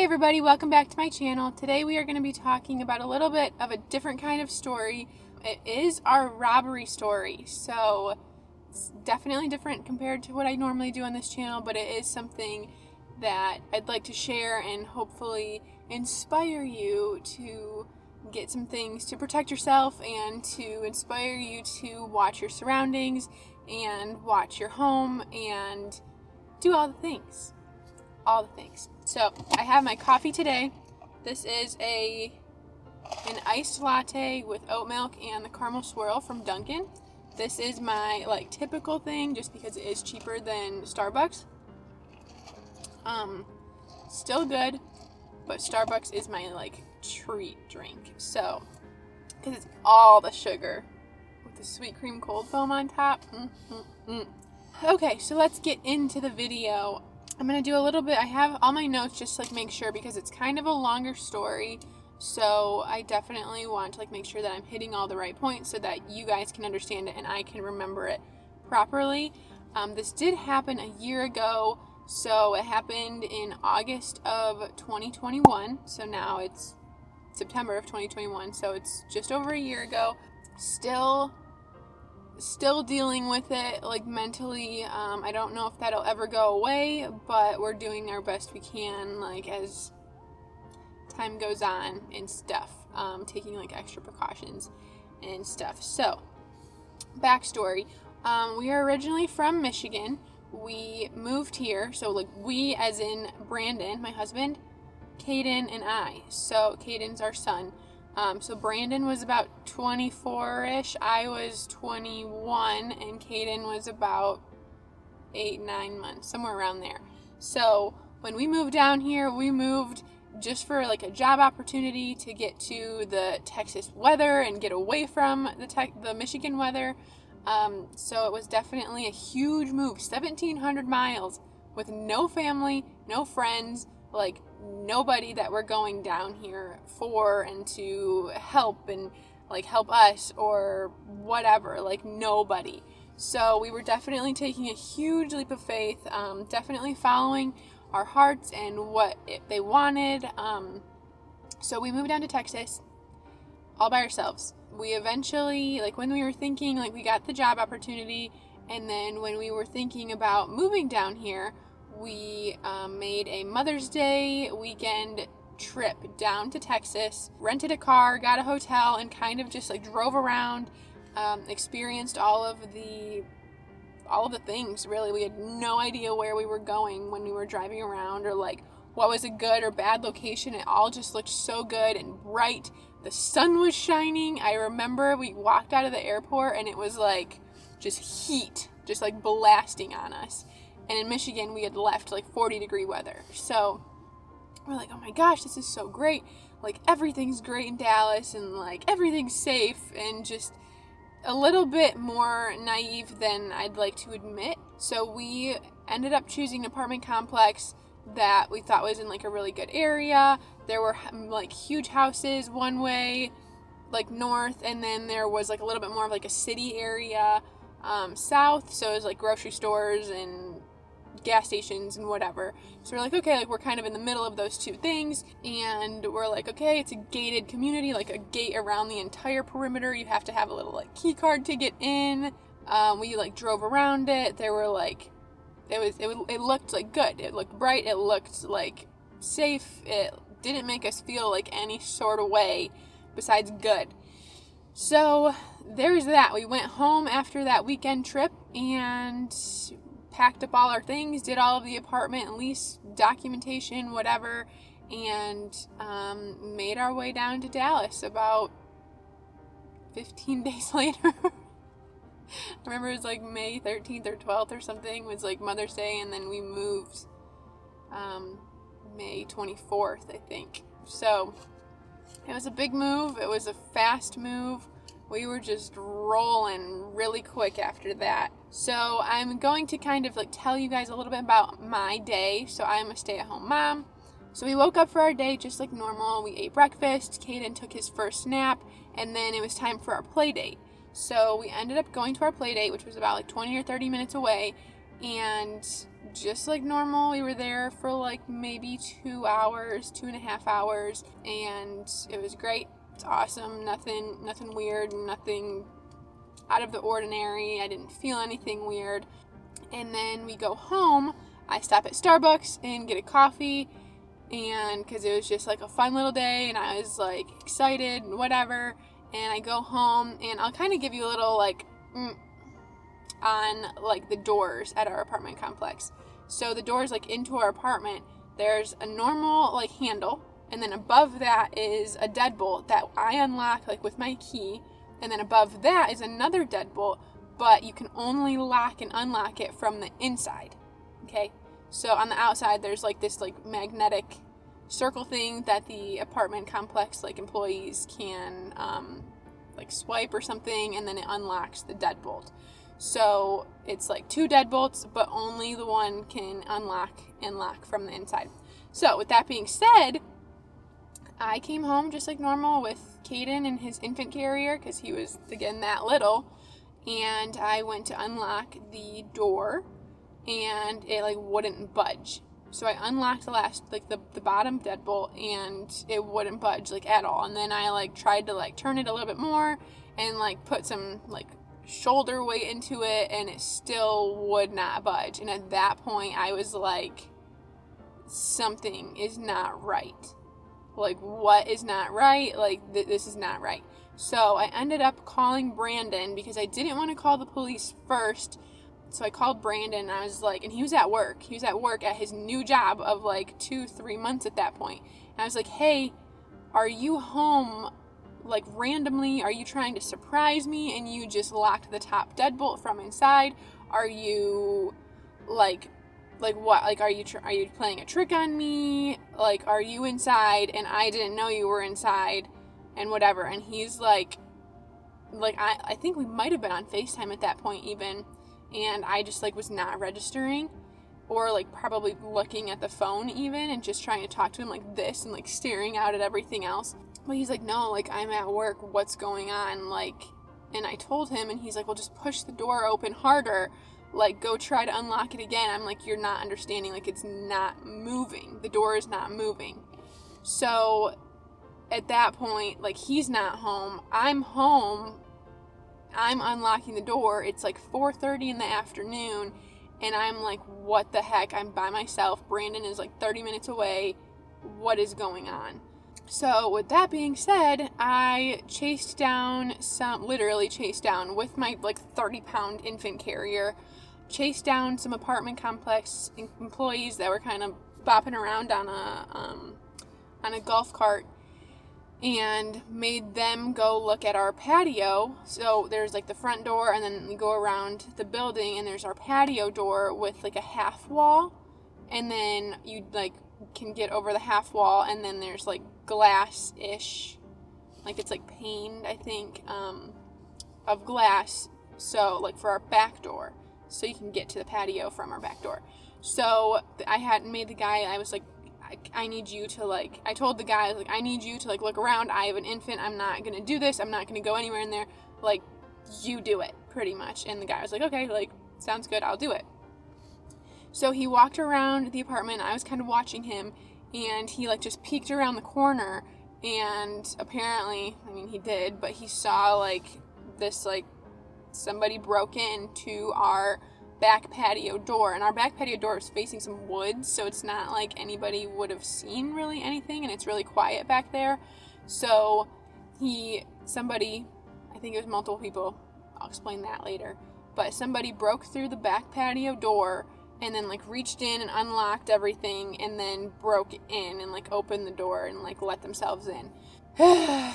Hey everybody, welcome back to my channel. Today we are going to be talking about a little bit of a different kind of story. It is our robbery story, so it's definitely different compared to what I normally do on this channel, but it is something that I'd like to share and hopefully inspire you to get some things to protect yourself and to inspire you to watch your surroundings and watch your home and do all the things. So I have my coffee today. This is an iced latte with oat milk and the caramel swirl from Dunkin'. This is my typical thing just because it is cheaper than Starbucks. Still good, but Starbucks is my treat drink. So, because it's all the sugar with the sweet cream cold foam on top. Okay, so let's get into the video. I'm going to do a little bit, I have all my notes just to make sure because it's kind of a longer story. So I definitely want to make sure that I'm hitting all the right points so that you guys can understand it and I can remember it properly. This did happen a year ago. So it happened in August of 2021. So now it's September of 2021. So it's just over a year ago. Still dealing with it mentally. I don't know if that'll ever go away, but we're doing our best we can as time goes on and stuff, taking extra precautions and stuff. So backstory, we are originally from Michigan. We moved here, so we as in Brandon, my husband, Caden, and I. So Caden's our son. So Brandon was about 24-ish, I was 21, and Caden was about 8-9 months, somewhere around there. So when we moved down here, we moved just for a job opportunity to get to the Texas weather and get away from the Michigan weather. So it was definitely a huge move, 1,700 miles with no family, no friends, nobody that we're going down here for and to help and help us or whatever, nobody. So we were definitely taking a huge leap of faith, definitely following our hearts and what they wanted. So we moved down to Texas all by ourselves. We eventually, when we were thinking, we got the job opportunity, and then when we were thinking about moving down here, we made a Mother's Day weekend trip down to Texas, rented a car, got a hotel, and kind of just drove around, experienced all of the things, really. We had no idea where we were going when we were driving around or what was a good or bad location. It all just looked so good and bright. The sun was shining. I remember we walked out of the airport and it was just heat, just blasting on us. And in Michigan, we had left 40-degree weather. So we're oh my gosh, this is so great. Everything's great in Dallas and everything's safe, and just a little bit more naive than I'd like to admit. So we ended up choosing an apartment complex that we thought was in a really good area. There were huge houses one way, north, and then there was a little bit more of a city area south. So it was grocery stores and gas stations and whatever. So we're okay, we're kind of in the middle of those two things, and we're okay, it's a gated community, a gate around the entire perimeter. You have to have a little key card to get in. We drove around it. There were it looked good. It looked bright. It looked safe. It didn't make us feel any sort of way besides good. So there's that. We went home after that weekend trip and packed up all our things, did all of the apartment and lease documentation, whatever, and made our way down to Dallas about 15 days later. I remember it was May 13th or 12th or something was Mother's Day, and then we moved May 24th, I think. So it was a big move. It was a fast move. We were just rolling really quick after that. So I'm going to kind of tell you guys a little bit about my day. So I'm a stay-at-home mom. So we woke up for our day just like normal. We ate breakfast. Caden took his first nap, and then it was time for our play date. So we ended up going to our play date, which was about 20 or 30 minutes away, and just like normal. We were there for like maybe 2 hours, 2.5 hours, and it was great. It's awesome. Nothing weird, nothing out of the ordinary. I didn't feel anything weird. And then we go home. I stop at Starbucks and get a coffee, and because it was just like a fun little day, and I was like excited and whatever. And I go home, and I'll kind of give you a little like on like the doors at our apartment complex. So the doors like into our apartment, there's a normal like handle, and then above that is a deadbolt that I unlock like with my key, and then above that is another deadbolt, but you can only lock and unlock it from the inside. Okay, so on the outside there's like this like magnetic circle thing that the apartment complex like employees can like swipe or something, and then it unlocks the deadbolt. So it's like 2 deadbolts, but only the one can unlock and lock from the inside. So with that being said, I came home just like normal with Caden in his infant carrier, because he was, again, that little. And I went to unlock the door, and it like wouldn't budge. So I unlocked the last, like the bottom deadbolt, and it wouldn't budge like at all. And then I like tried to like turn it a little bit more and like put some like shoulder weight into it, and it still would not budge. And at that point I was like, something is not right. Like, what is not right? Like, this is not right. So I ended up calling Brandon, because I didn't want to call the police first. So I called Brandon, and I was like, and he was at work. He was at work at his new job of like 2-3 months at that point. And I was like, hey, are you home like randomly? Are you trying to surprise me and you just locked the top deadbolt from inside? Are you like what? Like, are you playing a trick on me? Like, are you inside and I didn't know you were inside and whatever? And he's like I think we might have been on FaceTime at that point even, and I just like was not registering, or like probably looking at the phone even and just trying to talk to him like this and like staring out at everything else. But he's like, no, like, I'm at work, what's going on? Like, and I told him, and he's like, well, just push the door open harder, like, go try to unlock it again. I'm like, you're not understanding, like, it's not moving, the door is not moving. So at that point, like, he's not home, I'm home, I'm unlocking the door, it's like 4:30 in the afternoon, and I'm like, what the heck? I'm by myself, Brandon is like 30 minutes away, what is going on? So with that being said, I literally chased down with my like 30-pound infant carrier, chased down some apartment complex employees that were kind of bopping around on a golf cart, and made them go look at our patio. So there's like the front door, and then you go around the building, and there's our patio door with like a half wall, and then you like can get over the half wall, and then there's like glass-ish, like it's like paned, I think, of glass, so like for our back door, so you can get to the patio from our back door. So I had made the guy, I was like, I need you to like, I told the guy, like, I need you to like look around, I have an infant, I'm not gonna do this, I'm not gonna go anywhere in there, like, you do it, pretty much. And the guy was like, okay, like, sounds good, I'll do it. So he walked around the apartment, I was kind of watching him, and he like just peeked around the corner, and apparently, I mean, he did, but he saw like this, like, somebody broke into our back patio door, and our back patio door is facing some woods, so it's not like anybody would have seen really anything, and it's really quiet back there. So somebody, I think it was multiple people, I'll explain that later, but somebody broke through the back patio door and then like reached in and unlocked everything, and then broke in and like opened the door and like let themselves in.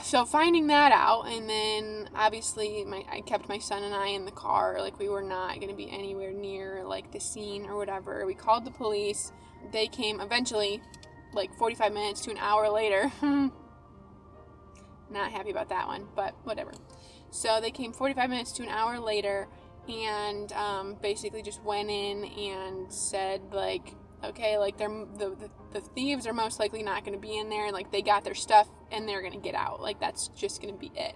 So finding that out, and then obviously I kept my son and I in the car, like we were not going to be anywhere near like the scene or whatever. We called the police. They came eventually, like 45 minutes to an hour later. Not happy about that one, but whatever. So they came 45 minutes to an hour later, and basically just went in and said like, okay, like the thieves are most likely not going to be in there, like they got their stuff and they're going to get out, like that's just going to be it.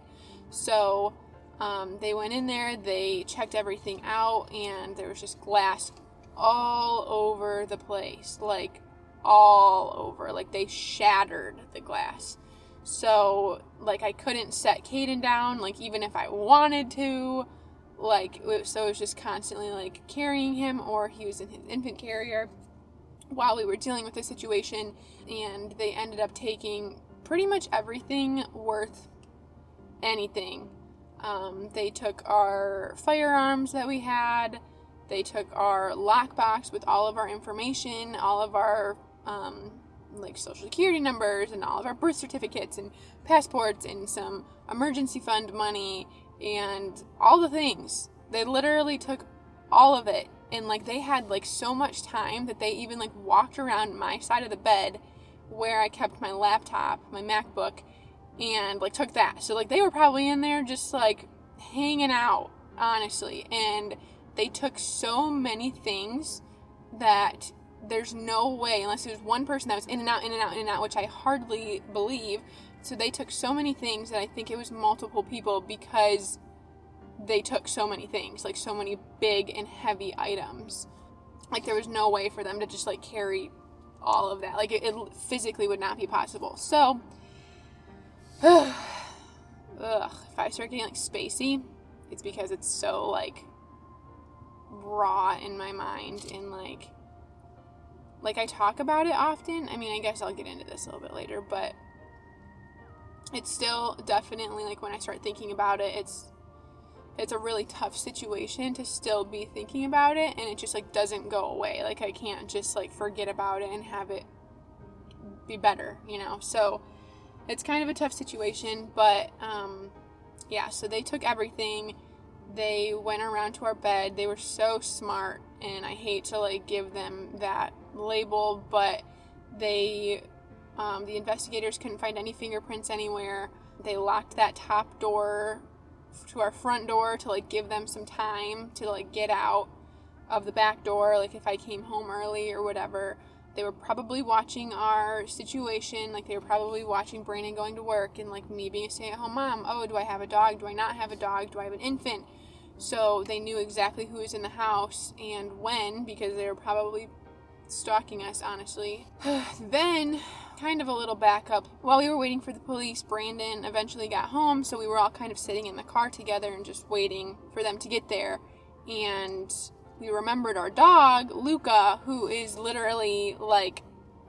So they went in there, they checked everything out, and there was just glass all over the place, like all over, like they shattered the glass. So like I couldn't set Caden down, like even if I wanted to, like so it was just constantly like carrying him, or he was in his infant carrier while we were dealing with the situation. And they ended up taking pretty much everything worth anything. They took our firearms that we had. They took our lockbox with all of our information, all of our like social security numbers and all of our birth certificates and passports and some emergency fund money and all the things. They literally took all of it. And like they had like so much time that they even like walked around my side of the bed where I kept my laptop, my MacBook, and like took that. So like they were probably in there just like hanging out, honestly. And they took so many things that there's no way, unless it was one person that was in and out, in and out, in and out, which I hardly believe. So they took so many things that I think it was multiple people, because they took so many things, like so many big and heavy items. Like there was no way for them to just like carry all of that. Like it physically would not be possible. So if I start getting like spacey, it's because it's so like raw in my mind, and like I talk about it often. I mean, I guess I'll get into this a little bit later, but it's still definitely like when I start thinking about it, it's a really tough situation to still be thinking about it, and it just like doesn't go away. Like I can't just like forget about it and have it be better, you know? So it's kind of a tough situation, but yeah, so they took everything. They went around to our bed. They were so smart, and I hate to like give them that label, but they the investigators couldn't find any fingerprints anywhere. They locked that top door to our front door to like give them some time to like get out of the back door, like if I came home early or whatever. They were probably watching our situation, like they were probably watching Brandon going to work and like me being a stay-at-home mom. Oh, do I have a dog? Do I not have a dog? Do I have an infant? So they knew exactly who was in the house and when, because they were probably stalking us, honestly. Then, kind of a little backup. While we were waiting for the police, Brandon eventually got home, so we were all kind of sitting in the car together and just waiting for them to get there. And we remembered our dog, Luca, who is literally like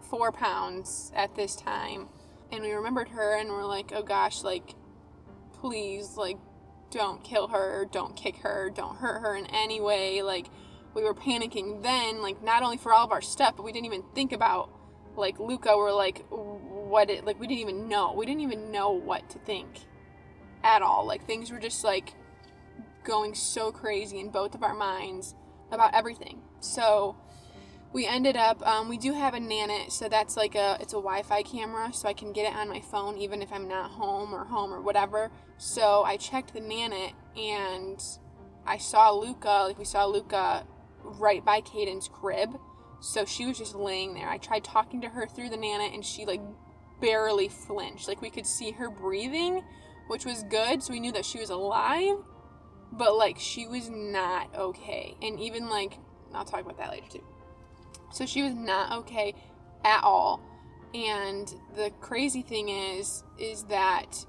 4 pounds at this time. And we remembered her, and we're like, oh gosh, like, please, like, don't kill her, don't kick her, don't hurt her in any way. Like, we were panicking then, like, not only for all of our stuff, but we didn't even think about, like, Luca. We're like, we didn't even know what to think at all. Like, things were just, like, going so crazy in both of our minds about everything. So we ended up, we do have a Nanit, so that's like it's a Wi-Fi camera, so I can get it on my phone even if I'm not home or whatever. So I checked the Nanit, and we saw Luca right by Caden's crib. So she was just laying there. I tried talking to her through the Nanit, and she like barely flinched. Like we could see her breathing, which was good, so we knew that she was alive, but like she was not okay. And even like, I'll talk about that later too. So she was not okay at all. And the crazy thing is that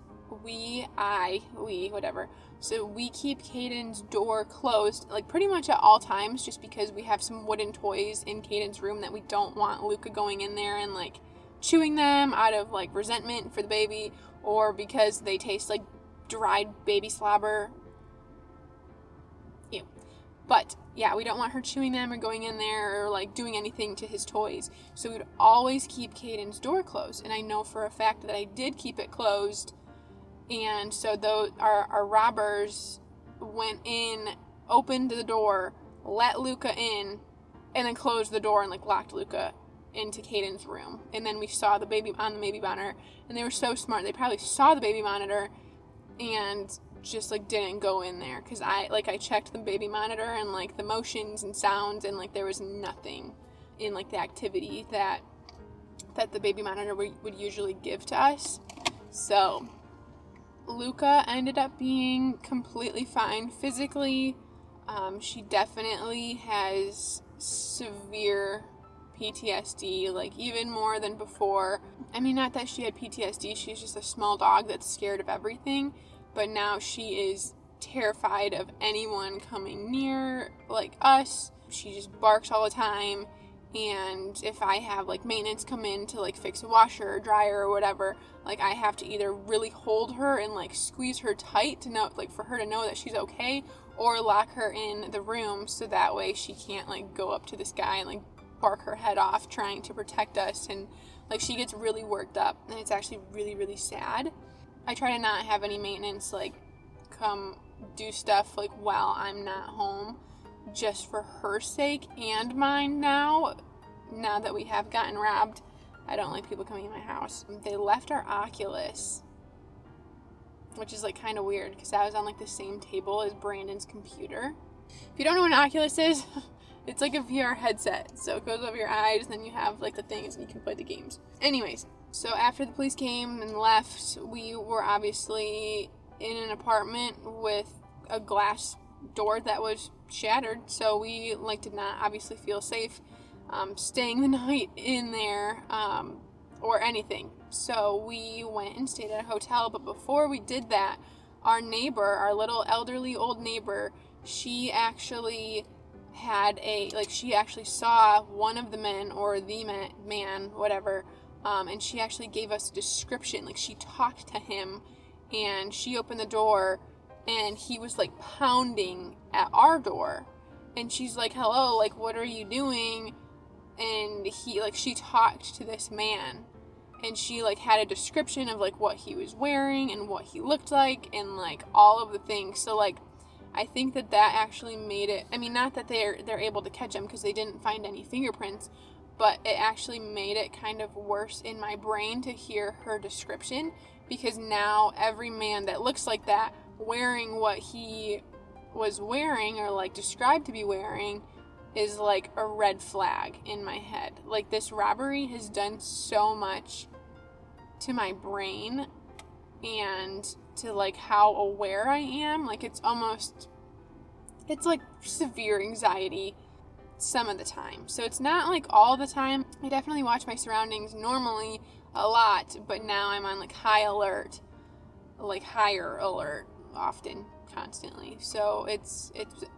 so we keep Caden's door closed, like pretty much at all times, just because we have some wooden toys in Caden's room that we don't want Luca going in there and like chewing them out of like resentment for the baby, or because they taste like dried baby slobber. Ew. But yeah, we don't want her chewing them or going in there or like doing anything to his toys. So we would always keep Caden's door closed. And I know for a fact that I did keep it closed. And so our robbers went in, opened the door, let Luca in, and then closed the door and like locked Luca into Caden's room. And then we saw the baby on the baby monitor, and they were so smart. They probably saw the baby monitor and just like didn't go in there, because I checked the baby monitor and like the motions and sounds, and like there was nothing in like the activity that the baby monitor would usually give to us. So Luca ended up being completely fine physically. She definitely has severe PTSD, like even more than before. I mean, not that she had PTSD, she's just a small dog that's scared of everything, but now she is terrified of anyone coming near, like us. She just barks all the time, and if I have like maintenance come in to like fix a washer or dryer or whatever, like I have to either really hold her and like squeeze her tight to know, like for her to know that she's okay, or lock her in the room so that way she can't like go up to this guy and like bark her head off trying to protect us. And like she gets really worked up, and it's actually really, really sad. I try to not have any maintenance like come do stuff like while I'm not home, just for her sake and mine. Now that we have gotten robbed, I don't like people coming in my house. They left our Oculus, which is like kind of weird because that was on like the same table as Brandon's computer. If you don't know what an Oculus is, it's like a VR headset. So it goes over your eyes, and then you have like the things and you can play the games. Anyways, so after the police came and left, we were obviously in an apartment with a glass door that was shattered, so we like did not obviously feel safe staying the night in there or anything. So we went and stayed at a hotel, but before we did that, our neighbor, our little elderly old neighbor, she actually she actually saw one of the men, or the man, whatever, and she actually gave us a description. Like she talked to him, and she opened the door, and he was like pounding at our door, and she's like, hello, like what are you doing? And she talked to this man, and she like had a description of like what he was wearing and what he looked like and like all of the things. So like I think that actually made it, I mean, not that they're able to catch him because they didn't find any fingerprints, but it actually made it kind of worse in my brain to hear her description, because now every man that looks like that, wearing what he was wearing or like described to be wearing, is like a red flag in my head. Like this robbery has done so much to my brain and to like how aware I am. Like it's like severe anxiety some of the time. So it's not like all the time. I definitely watch my surroundings normally a lot, but now I'm on like high alert, like higher alert often, constantly. So it's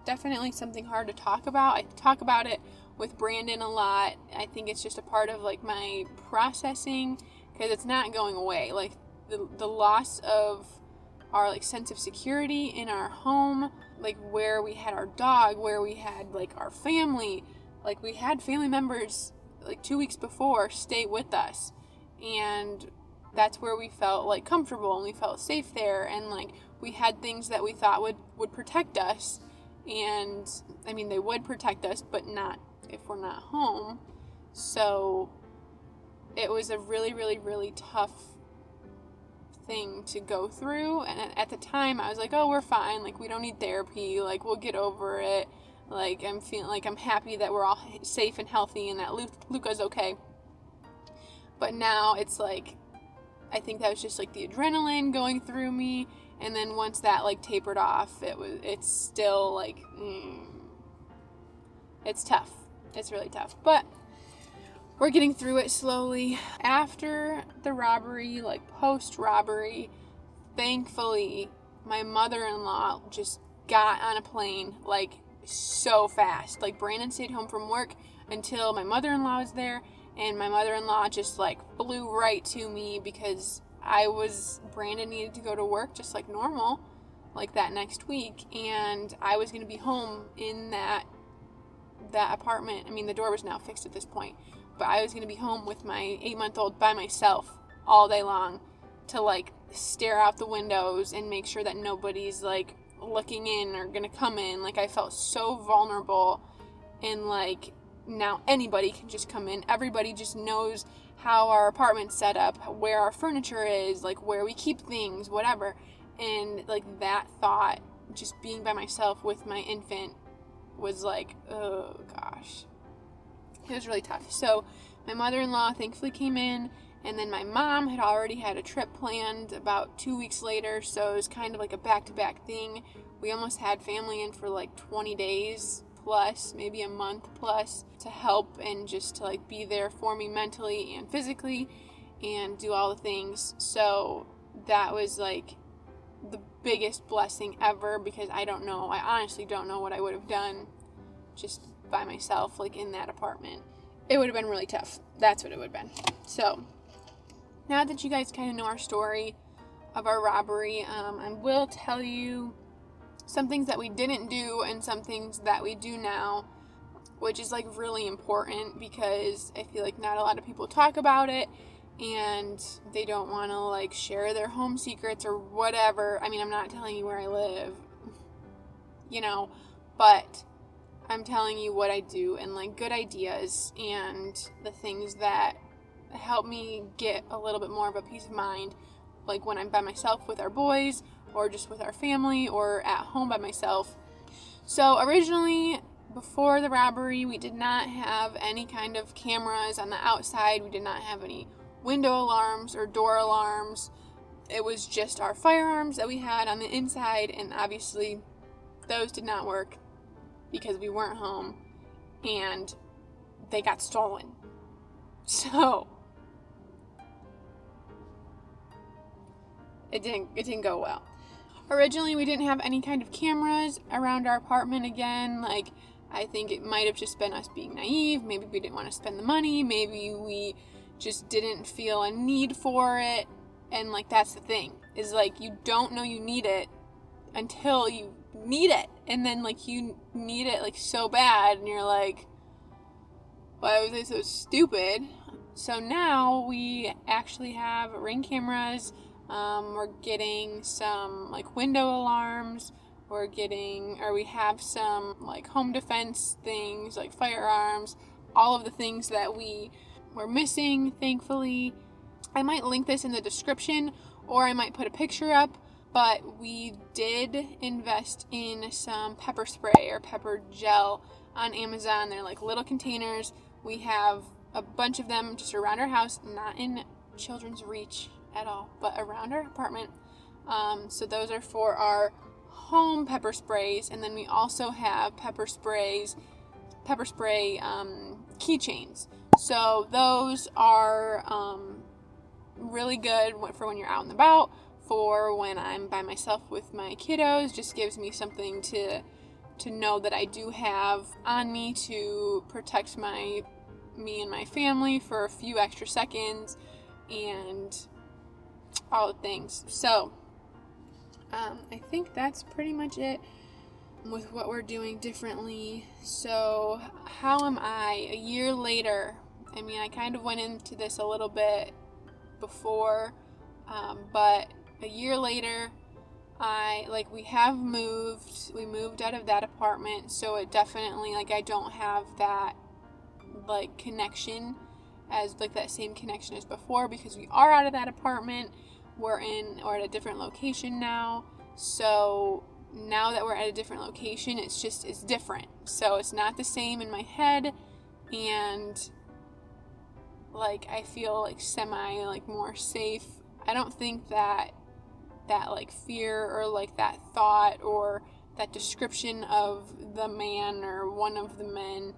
definitely something hard to talk about. I talk about it with Brandon a lot. I think it's just a part of like my processing, because it's not going away. Like the loss of our like sense of security in our home, like where we had our dog, where we had like our family, like we had family members like 2 weeks before stay with us, and that's where we felt like comfortable and we felt safe there, and like we had things that we thought would protect us. And I mean, they would protect us, but not if we're not home. So it was a really, really, really tough thing to go through. And at the time I was like, oh, we're fine, like we don't need therapy, like we'll get over it, like I'm feeling like I'm happy that we're all safe and healthy and that Luca's okay. But now it's like, I think that was just like the adrenaline going through me, and then once that like tapered off, it's still like it's tough. It's really tough, but we're getting through it slowly. After the robbery, like post-robbery, thankfully, my mother-in-law just got on a plane like so fast. Like Brandon stayed home from work until my mother-in-law was there, and my mother-in-law just like flew right to me because Brandon needed to go to work just like normal, like that next week, and I was going to be home in that apartment. I mean, the door was now fixed at this point, but I was going to be home with my 8-month-old by myself all day long to like stare out the windows and make sure that nobody's like looking in or going to come in. Like I felt so vulnerable, and like now anybody can just come in. Everybody just knows how our apartment's set up, where our furniture is, like where we keep things, whatever. And like that thought, just being by myself with my infant, was like, oh gosh, it was really tough. So my mother-in-law thankfully came in, and then my mom had already had a trip planned about 2 weeks later, so it was kind of like a back-to-back thing. We almost had family in for like 20 days plus, maybe a month plus, to help and just to like be there for me mentally and physically and do all the things. So that was like the biggest blessing ever, because I honestly don't know what I would have done just by myself, like in that apartment. It would have been really tough. That's what it would have been. So now that you guys kind of know our story of our robbery, I will tell you some things that we didn't do and some things that we do now, which is like really important because I feel like not a lot of people talk about it and they don't want to like share their home secrets or whatever. I mean, I'm not telling you where I live, but I'm telling you what I do and like good ideas and the things that help me get a little bit more of a peace of mind, like when I'm by myself with our boys or just with our family or at home by myself. So originally, before the robbery, we did not have any kind of cameras on the outside. We did not have any window alarms or door alarms. It was just our firearms that we had on the inside, and obviously those did not work because we weren't home and they got stolen. So it didn't go well. Originally, we didn't have any kind of cameras around our apartment again. Like, I think it might have just been us being naive. Maybe we didn't want to spend the money. Maybe we just didn't feel a need for it. And like, that's the thing, is like, you don't know you need it until you need it. And then like, you need it like so bad and you're like, why was I so stupid? So now we actually have Ring cameras. We're getting some like window alarms. We have some like home defense things like firearms, all of the things that we were missing, thankfully. I might link this in the description or I might put a picture up, but we did invest in some pepper spray or pepper gel on Amazon. They're like little containers. We have a bunch of them just around our house, not in children's reach at all, but around our apartment. So those are for our home pepper sprays, and then we also have pepper spray keychains. So those are really good for when you're out and about. For when I'm by myself with my kiddos, just gives me something to know that I do have on me to protect me and my family for a few extra seconds and all the things. So I think that's pretty much it with what we're doing differently. So how am I a year later? I mean, I kind of went into this a little bit before, but a year later, we moved out of that apartment, so it definitely, like, I don't have that like connection as like that same connection as before, because we are out of that apartment. We're at a different location now. So now that we're at a different location, it's different. So it's not the same in my head, and like I feel like semi like more safe. I don't think that like fear or like that thought or that description of the man or one of the men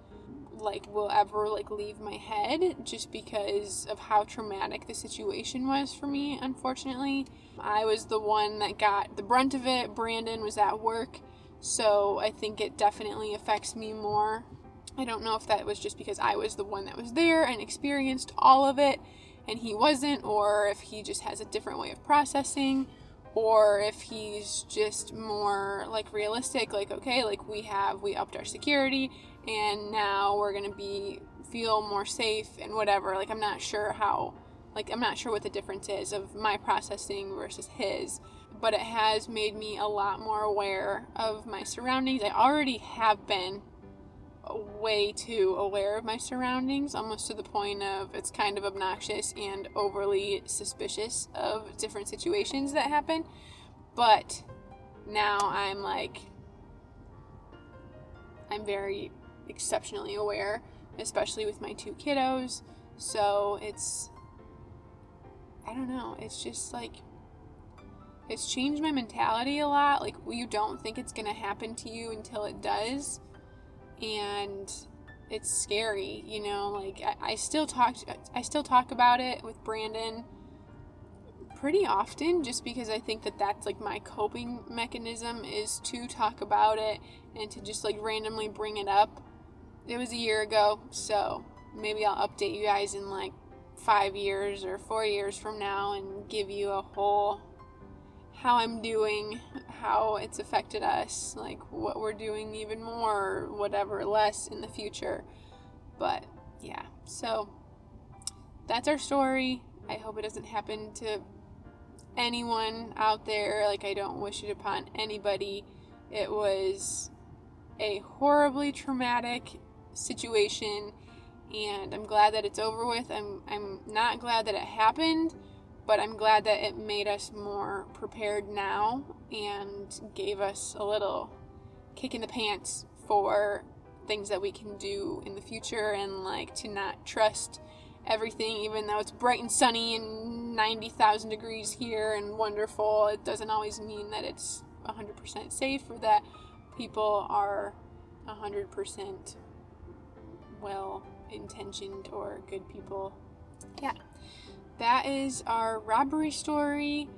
like will ever like leave my head, just because of how traumatic the situation was for me. Unfortunately, I was the one that got the brunt of it. Brandon was at work, so I think it definitely affects me more. I don't know if that was just because I was the one that was there and experienced all of it and he wasn't, or if he just has a different way of processing, or if he's just more like realistic, like, okay, like we upped our security and now we're gonna feel more safe and whatever. Like, I'm not sure what the difference is of my processing versus his, but it has made me a lot more aware of my surroundings. I already have been way too aware of my surroundings, almost to the point of it's kind of obnoxious and overly suspicious of different situations that happen. But now I'm very exceptionally aware, especially with my two kiddos. So I don't know, it's just like, it's changed my mentality a lot. Like, you don't think it's gonna happen to you until it does. and it's scary, you know. Like I still talk about it with Brandon pretty often, just because I think that that's like my coping mechanism, is to talk about it and to just like randomly bring it up. It was a year ago, so maybe I'll update you guys in like 5 years or 4 years from now and give you a whole how I'm doing, how it's affected us, like what we're doing even more, or whatever, less in the future. But yeah, so that's our story. I hope it doesn't happen to anyone out there. Like, I don't wish it upon anybody. It was a horribly traumatic situation, and I'm glad that it's over with. I'm not glad that it happened, but I'm glad that it made us more prepared now and gave us a little kick in the pants for things that we can do in the future, and like to not trust everything, even though it's bright and sunny and 90,000 degrees here and wonderful. It doesn't always mean that it's 100% safe, or that people are 100% well-intentioned or good people. Yeah, that is our robbery story.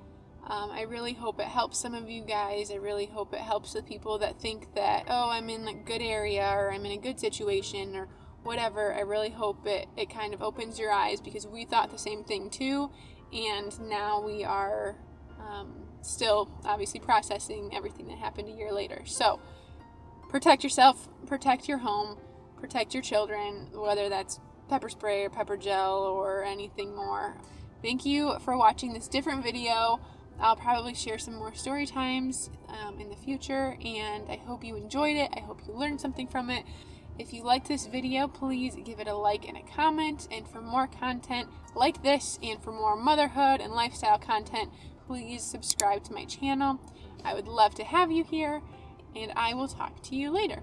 I really hope it helps some of you guys. I really hope it helps the people that think that, oh, I'm in a good area, or I'm in a good situation, or whatever. I really hope it kind of opens your eyes, because we thought the same thing too, and now we are still obviously processing everything that happened a year later. So protect yourself, protect your home, protect your children, whether that's pepper spray or pepper gel or anything more. Thank you for watching this different video. I'll probably share some more story times in the future, and I hope you enjoyed it. I hope you learned something from it. If you liked this video, please give it a like and a comment. And for more content like this, and for more motherhood and lifestyle content, please subscribe to my channel. I would love to have you here, and I will talk to you later.